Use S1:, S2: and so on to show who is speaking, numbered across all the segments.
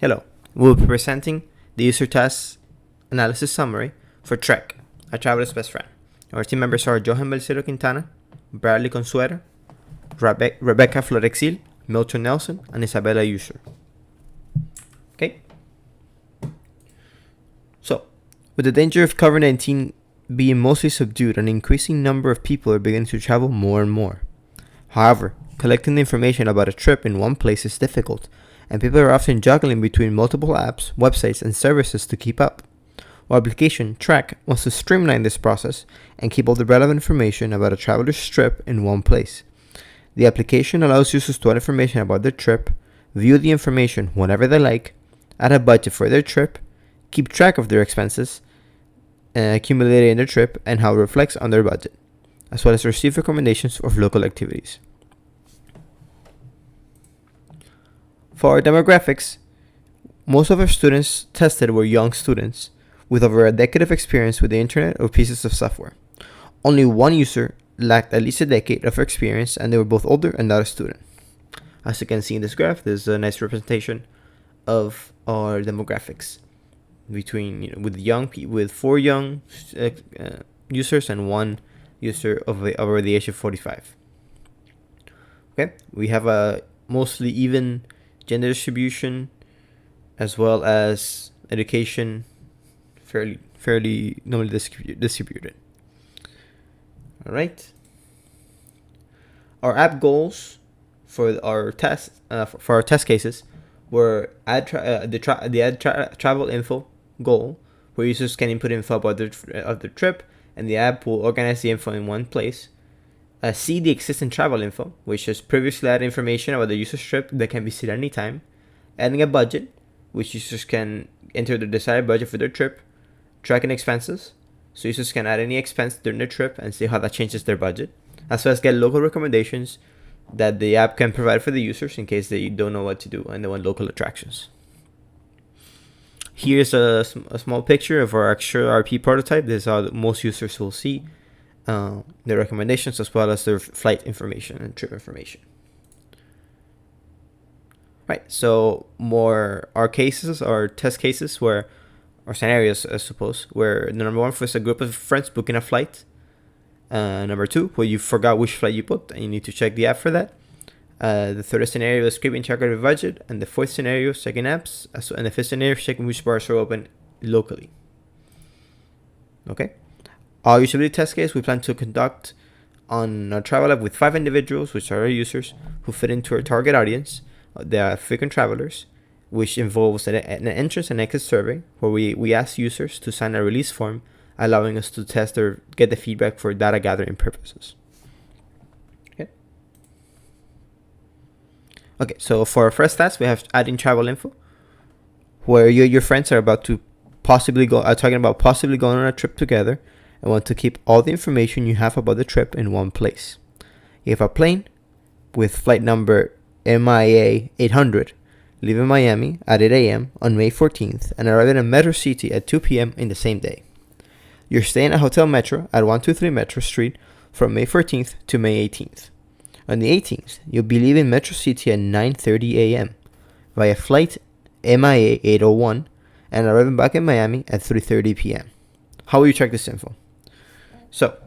S1: Hello, we'll be presenting the user test analysis summary for Trek, a traveler's best friend. Our team members are Johan Belcero Quintana, Bradley Consuera, Rebecca Florexil, Milton Nelson, and Isabella User. Okay? So, with the danger of COVID-19 being mostly subdued, an increasing number of people are beginning to travel more and more. However, collecting the information about a trip in one place is difficult, and people are often juggling between multiple apps, websites, and services to keep up. Our application, Trek, wants to streamline this process and keep all the relevant information about a traveler's trip in one place. The application allows users to add information about their trip, view the information whenever they like, add a budget for their trip, keep track of their expenses accumulated in their trip and how it reflects on their budget, as well as receive recommendations of local activities. For our demographics, most of our students tested were young students with over a decade of experience with the internet or pieces of software. Only one user lacked at least a decade of experience, and they were both older and not a student. As you can see in this graph, there's a nice representation of our demographics between with 4 young users and 1 user over the age of 45. Okay, we have a mostly even gender distribution, as well as education fairly normally distributed. All right. Our app goals for our test cases were travel info goal, where users can input info about their trip, and the app will organize the info in one place. See the existing travel info, which is previously added information about the user's trip that can be seen anytime. Adding a budget, which users can enter the desired budget for their trip. Tracking expenses, so users can add any expense during their trip and see how that changes their budget, as well as get local recommendations that the app can provide for the users in case they don't know what to do and they want local attractions. Here's a small picture of our actual RP prototype. This is how most users will see the recommendations, as well as their flight information and trip information. Right, so our test cases or scenarios, I suppose, where the number 1 was a group of friends booking a flight. Number 2, where you forgot which flight you booked and you need to check the app for that. The third scenario is keeping track of your budget, and the fourth scenario is checking apps, and the fifth scenario is checking which bars are open locally. Okay. Our usability test case we plan to conduct on our travel app with 5 individuals, which are our users, who fit into our target audience. They are frequent travelers, which involves an entrance and exit survey, where we ask users to sign a release form, allowing us to test or get the feedback for data gathering purposes. Okay, so for our first task, we have adding travel info, where you and your friends are about to possibly going on a trip together and want to keep all the information you have about the trip in one place. You have a plane with flight number MIA 800 leaving Miami at 8 a.m. on May 14th and arriving in Metro City at 2 p.m. in the same day. You're staying at Hotel Metro at 123 Metro Street from May 14th to May 18th. On the 18th, you'll be leaving Metro City at 9:30 a.m. via flight MIA 801 and arriving back in Miami at 3:30 p.m. How will you check this info? So,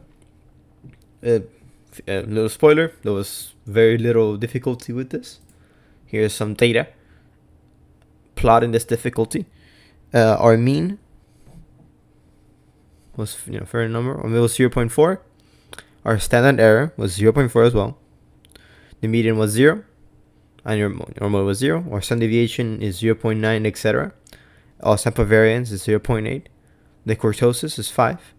S1: little spoiler, there was very little difficulty with this. Here's some data plotting this difficulty. Our mean was fair number. It was 0.4. Our standard error was 0.4 as well. The median was 0, and your normal was 0. Our standard deviation is 0.9, etc. Our sample variance is 0.8. The kurtosis is 5.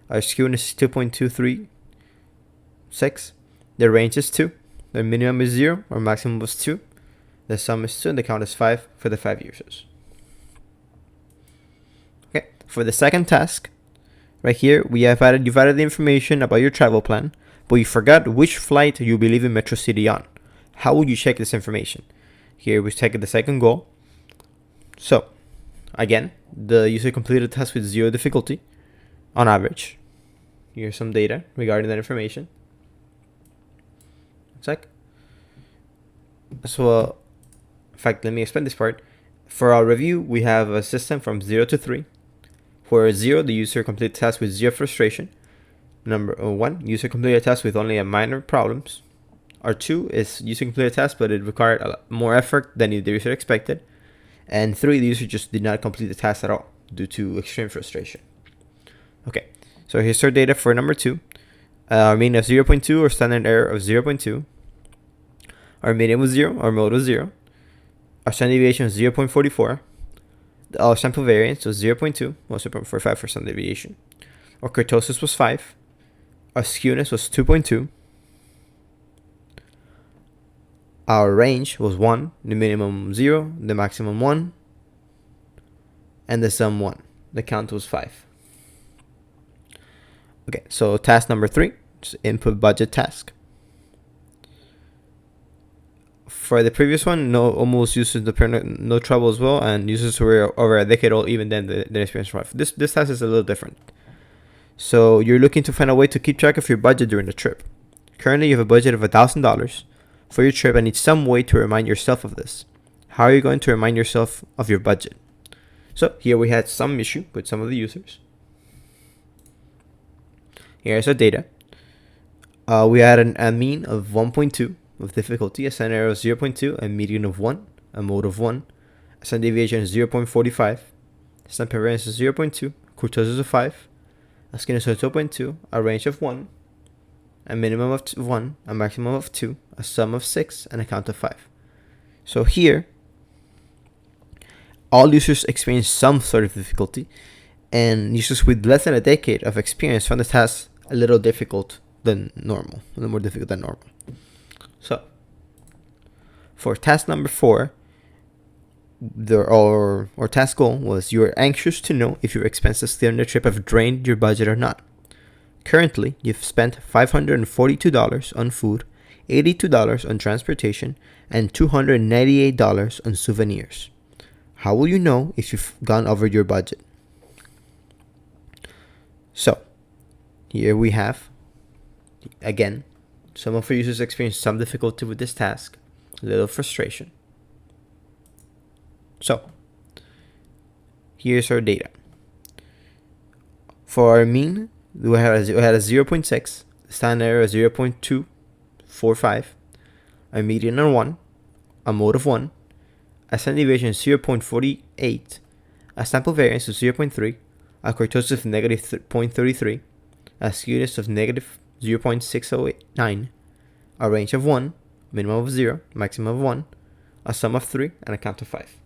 S1: Our skewness is 2.236. The range is 2. The minimum is 0. Our maximum was 2. The sum is 2, and the count is 5 for the 5 users. Okay, for the second task, right here, you've added the information about your travel plan, but you forgot which flight you'll be leaving Metro City on. How would you check this information? Here we check the second goal. So, again, the user completed the task with 0 difficulty on average. Here's some data regarding that information. Check. So, in fact, let me explain this part. For our review, we have a system from 0 to 3. For 0, the user completed the task with 0 frustration. Number 1, user completed a task with only a minor problems. Or 2 is user completed a task, but it required a lot more effort than the user expected. And 3, the user just did not complete the task at all due to extreme frustration. Okay, so here's our data for number 2. Our mean of 0.2 or standard error of 0.2. Our median was 0, our mode was 0. Our standard deviation was 0.44. Our sample variance was 0.2, well 0.45 for standard deviation. Our kurtosis was 5. Our skewness was 2.2. Our range was 1, the minimum 0, the maximum 1, and the sum 1. The count was 5. Okay, so task number 3, input budget task. For the previous one, almost users no trouble as well, and users who were over a decade old, even then the experience was rough. This task is a little different. So you're looking to find a way to keep track of your budget during the trip. Currently, you have a budget of $1,000 for your trip and need some way to remind yourself of this. How are you going to remind yourself of your budget? So here we had some issue with some of the users. Here's our data. We had a mean of 1.2 of difficulty, a standard error of 0.2, a median of 1, a mode of 1, a standard deviation of 0.45, sample variance of 0.2, kurtosis of 5, a skewness of 2.2, a range of 1, a minimum of 1, a maximum of 2, a sum of 6, and a count of 5. So here, all users experience some sort of difficulty, and users with less than a decade of experience found the task a little difficult than normal, a little more difficult than normal. So, for task number 4, our task goal was you are anxious to know if your expenses during the trip have drained your budget or not. Currently, you've spent $542 on food, $82 on transportation, and $298 on souvenirs. How will you know if you've gone over your budget? So, here we have, again, some of our users experienced some difficulty with this task, a little frustration. So, here's our data. For our mean, we had a 0.6, standard error of 0.245, a median of 1, a mode of 1, a standard deviation of 0.48, a sample variance of 0.3, a kurtosis of negative 0.33, a skewness of negative 0.609, a range of 1, minimum of 0, maximum of 1, a sum of 3, and a count of 5.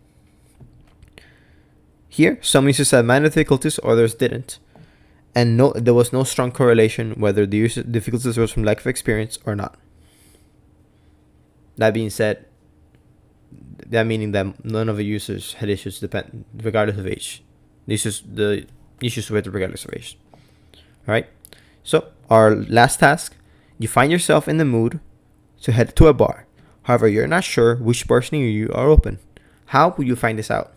S1: Here, some users had minor difficulties, others didn't. And there was no strong correlation whether the user difficulties was from lack of experience or not. That being said, that meaning that none of the users had issues regardless of age. The issues with regardless of age. Alright? So, our last task, you find yourself in the mood to head to a bar. However, you're not sure which bars near you are open. How will you find this out?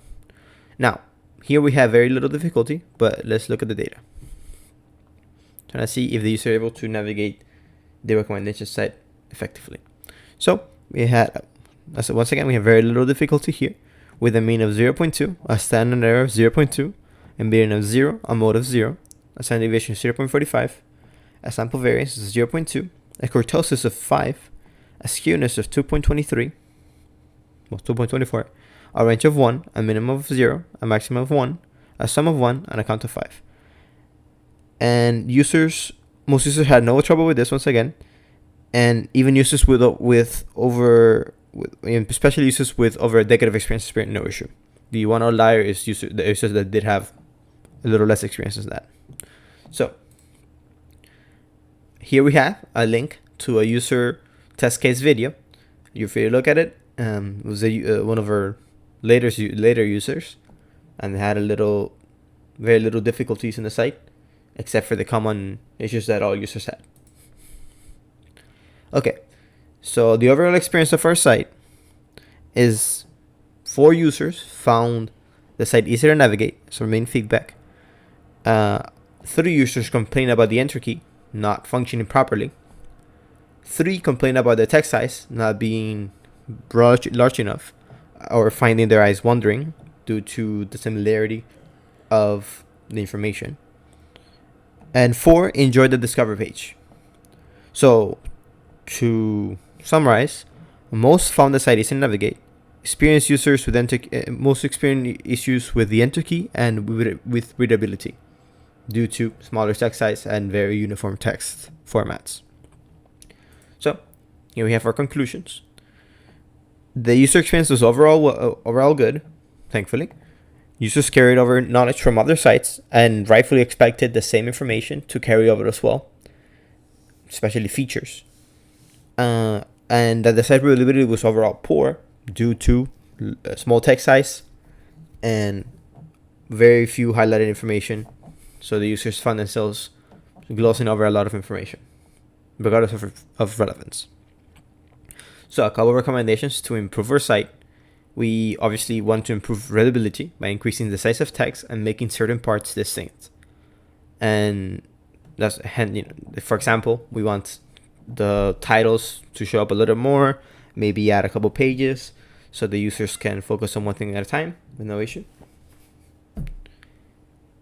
S1: Now, here we have very little difficulty, but let's look at the data. Trying to see if the user is able to navigate the recommendation site effectively. So we had, once again, we have very little difficulty here with a mean of 0.2, a standard error of 0.2, a median of 0, a mode of 0, a standard deviation of 0.45, a sample variance of 0.2, a kurtosis of 5, a skewness of 2.23, well 2.24, a range of 1, a minimum of 0, a maximum of 1, a sum of 1, and a count of 5. And most users had no trouble with this once again, and even users especially users with over a decade of experience experienced no issue. The one outlier is the users that did have a little less experience than that. So here we have a link to a user test case video. You're free to look at it. It was one of our later users, and they had very little difficulties in the site, except for the common issues that all users had. Okay, so the overall experience of our site is 4 users found the site easier to navigate, so main feedback. 3 users complained about the enter key not functioning properly. 3 complained about the text size not being large enough or finding their eyes wandering. due to the similarity of the information. And 4, enjoy the discover page. So, to summarize, most found the site easy to navigate. Experienced users with most experience issues with the enter key and with readability due to smaller text size and very uniform text formats. So, here we have our conclusions. The user experience was overall good, thankfully. Users carried over knowledge from other sites and rightfully expected the same information to carry over as well, especially features. And that the site readability was overall poor due to small text size and very few highlighted information. So the users found themselves glossing over a lot of information, regardless of relevance. So a couple of recommendations to improve our site. We obviously want to improve readability by increasing the size of text and making certain parts distinct. And that's, for example, we want the titles to show up a little more, maybe add a couple pages so the users can focus on one thing at a time with no issue.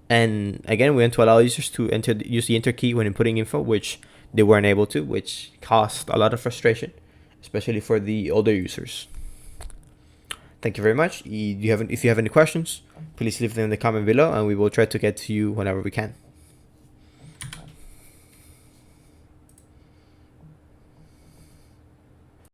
S1: And again, we want to allow users to use the enter key when inputting info, which they weren't able to, which caused a lot of frustration, especially for the older users. Thank you very much. If you have any questions, please leave them in the comment below and we will try to get to you whenever we can.